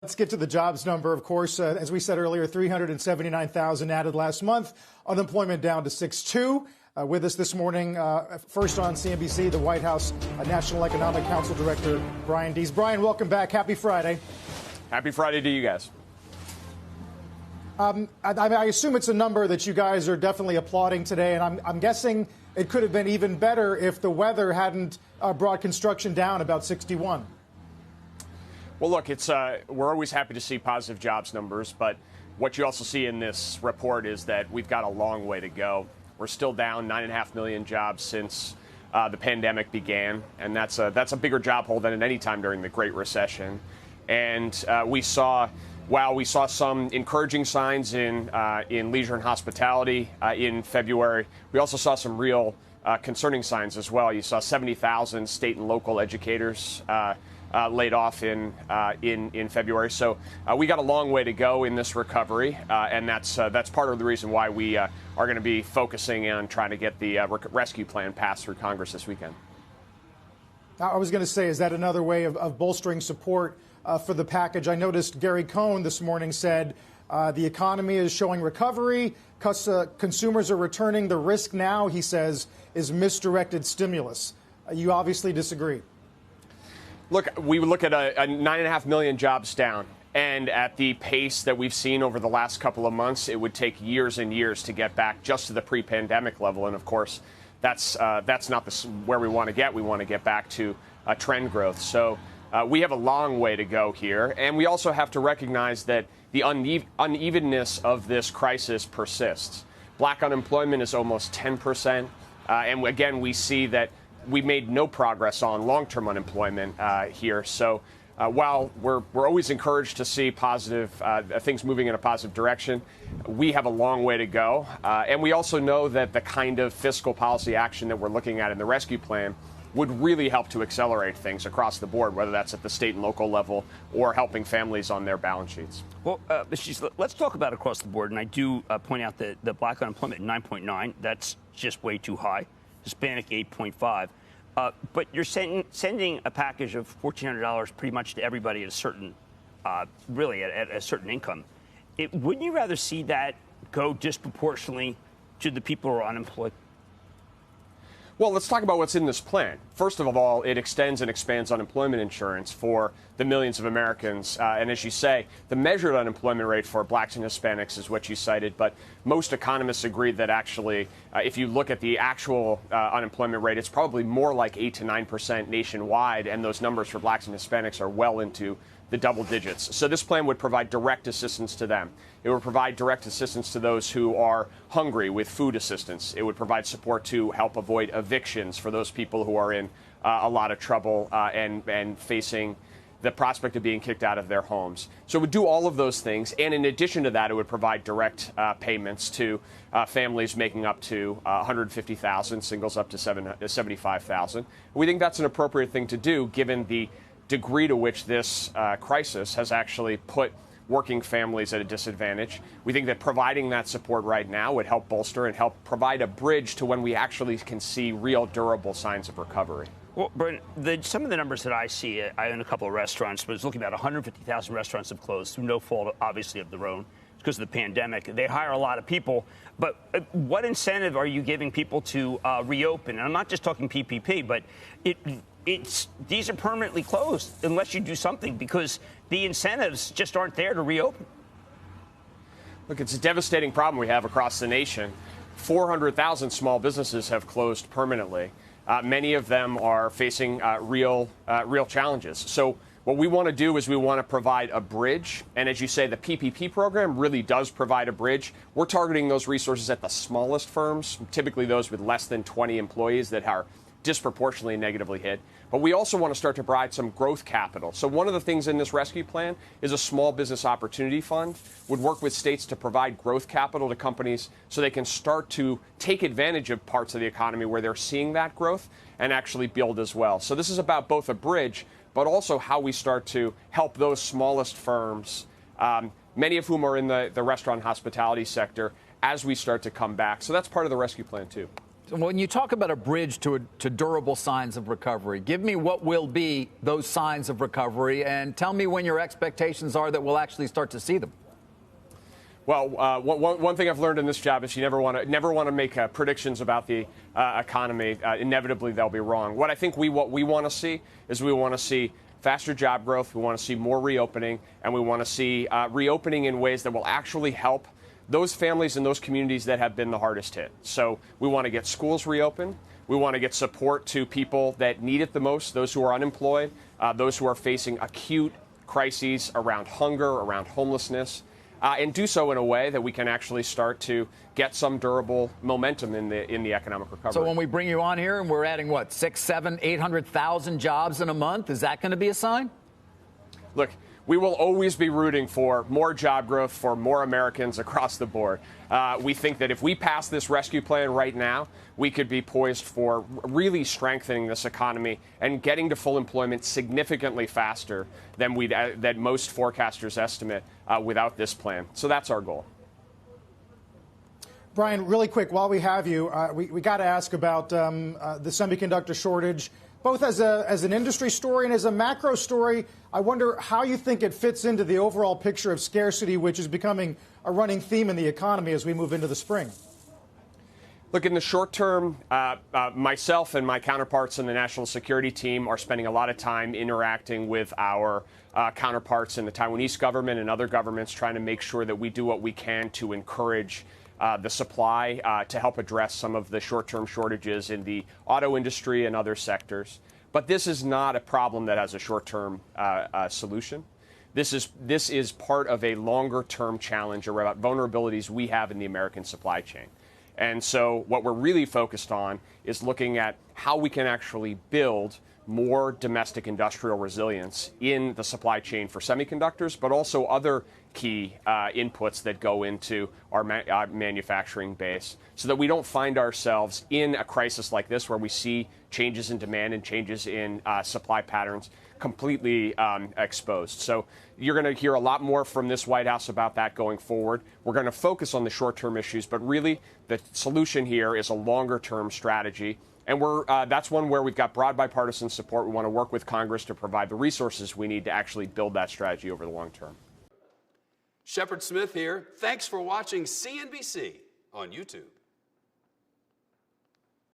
Let's get to the jobs number, of course. As we said earlier, 379,000 added last month. Unemployment down to 6.2. With us this morning, first on CNBC, the White House National Economic Council Director, Brian Deese. Brian, welcome back. Happy Friday. Happy Friday to you guys. I assume it's a number that you guys are definitely applauding today, and I'm guessing it could have been even better if the weather hadn't brought construction down about 61. Well, look, we're always happy to see positive jobs numbers, but what you also see in this report is that we've got a long way to go. We're still down 9.5 million jobs since the pandemic began, and that's a bigger job hole than at any time during the Great Recession. And while we saw some encouraging signs in leisure and hospitality in February, we also saw some real concerning signs as well. You saw 70,000 state and local educators laid off in February. So we got a long way to go in this recovery, and that's part of the reason why we are going to be focusing on trying to get the rescue plan passed through Congress this weekend. I was going to say, is that another way of bolstering support for the package? I noticed Gary Cohn this morning said the economy is showing recovery, consumers are returning. The risk now, he says, is misdirected stimulus. You obviously disagree. Look, we look at a 9.5 million jobs down, and at the pace that we've seen over the last couple of months, it would take years and years to get back just to the pre-pandemic level. And of course, that's not where we want to get. We want to get back to trend growth. So we have a long way to go here, and we also have to recognize that the unevenness of this crisis persists. Black unemployment is almost 10%, and again, we see that we made no progress on long-term unemployment here. So while we're always encouraged to see positive things moving in a positive direction, we have a long way to go. And we also know that the kind of fiscal policy action that we're looking at in the rescue plan would really help to accelerate things across the board, whether that's at the state and local level or helping families on their balance sheets. Well, let's talk about across the board. And I do point out that the black unemployment 9.9, that's just way too high. Hispanic 8.5. But you're sending a package of $1,400 pretty much to everybody at a certain, really at a certain income. Wouldn't you rather see that go disproportionately to the people who are unemployed? Well, let's talk about what's in this plan. First of all, it extends and expands unemployment insurance for the millions of Americans. And as you say, the measured unemployment rate for blacks and Hispanics is what you cited. But most economists agree that actually, if you look at the actual unemployment rate, it's probably more like 8 to 9% nationwide. And those numbers for blacks and Hispanics are well into the double digits. So this plan would provide direct assistance to them. It would provide direct assistance to those who are hungry with food assistance. It would provide support to help avoid evictions for those people who are in a lot of trouble and facing the prospect of being kicked out of their homes. So it would do all of those things. And in addition to that, it would provide direct payments to families making up to $150,000, singles up to $75,000. We think that's an appropriate thing to do given the degree to which this crisis has actually put working families at a disadvantage. We think that providing that support right now would help bolster and help provide a bridge to when we actually can see real durable signs of recovery. Well, Brent, some of the numbers that I see, I own a couple of restaurants, but it's looking about 150,000 restaurants have closed through no fault, obviously, of their own. It's because of the pandemic. They hire a lot of people. But what incentive are you giving people to reopen? And I'm not just talking PPP, but these are permanently closed unless you do something because the incentives just aren't there to reopen. Look, it's a devastating problem we have across the nation. 400,000 small businesses have closed permanently. Many of them are facing real challenges. So what we want to do is we want to provide a bridge. And as you say, the PPP program really does provide a bridge. We're targeting those resources at the smallest firms, typically those with less than 20 employees that are disproportionately negatively hit. But we also want to start to provide some growth capital. So one of the things in this rescue plan is a small business opportunity fund would work with states to provide growth capital to companies so they can start to take advantage of parts of the economy where they're seeing that growth and actually build as well. So this is about both a bridge, but also how we start to help those smallest firms, many of whom are in the restaurant and hospitality sector, as we start to come back. So that's part of the rescue plan, too. When you talk about a bridge to durable signs of recovery, give me what will be those signs of recovery and tell me when your expectations are that we'll actually start to see them. Well, one thing I've learned in this job is you never want to make predictions about the economy. Inevitably, they'll be wrong. What I think we want to see is we want to see faster job growth. We want to see more reopening, and we want to see reopening in ways that will actually help those families and those communities that have been the hardest hit. So we want to get schools reopened. We want to get support to people that need it the most, those who are unemployed, those who are facing acute crises around hunger, around homelessness. And do so in a way that we can actually start to get some durable momentum in the economic recovery. So when we bring you on here and we're adding, what, 6, 7, 800,000 jobs in a month, is that going to be a sign? Look, we will always be rooting for more job growth for more Americans across the board. We think that if we pass this rescue plan right now, we could be poised for really strengthening this economy and getting to full employment significantly faster than that most forecasters estimate without this plan. So that's our goal. Brian, really quick, while we have you, we got to ask about the semiconductor shortage. Both as an industry story and as a macro story, I wonder how you think it fits into the overall picture of scarcity, which is becoming a running theme in the economy as we move into the spring. Look, in the short term, myself and my counterparts in the national security team are spending a lot of time interacting with our counterparts in the Taiwanese government and other governments, trying to make sure that we do what we can to encourage the supply to help address some of the short-term shortages in the auto industry and other sectors. But this is not a problem that has a short-term solution. This is part of a longer-term challenge about vulnerabilities we have in the American supply chain. And so what we're really focused on is looking at how we can actually build more domestic industrial resilience in the supply chain for semiconductors, but also other key inputs that go into our manufacturing base, so that we don't find ourselves in a crisis like this where we see changes in demand and changes in supply patterns completely exposed. So you're going to hear a lot more from this White House about that going forward. We're going to focus on the short-term issues, but really the solution here is a longer-term strategy. And that's one where we've got broad bipartisan support. We want to work with Congress to provide the resources we need to actually build that strategy over the long term. Shepard Smith here. Thanks for watching CNBC on YouTube.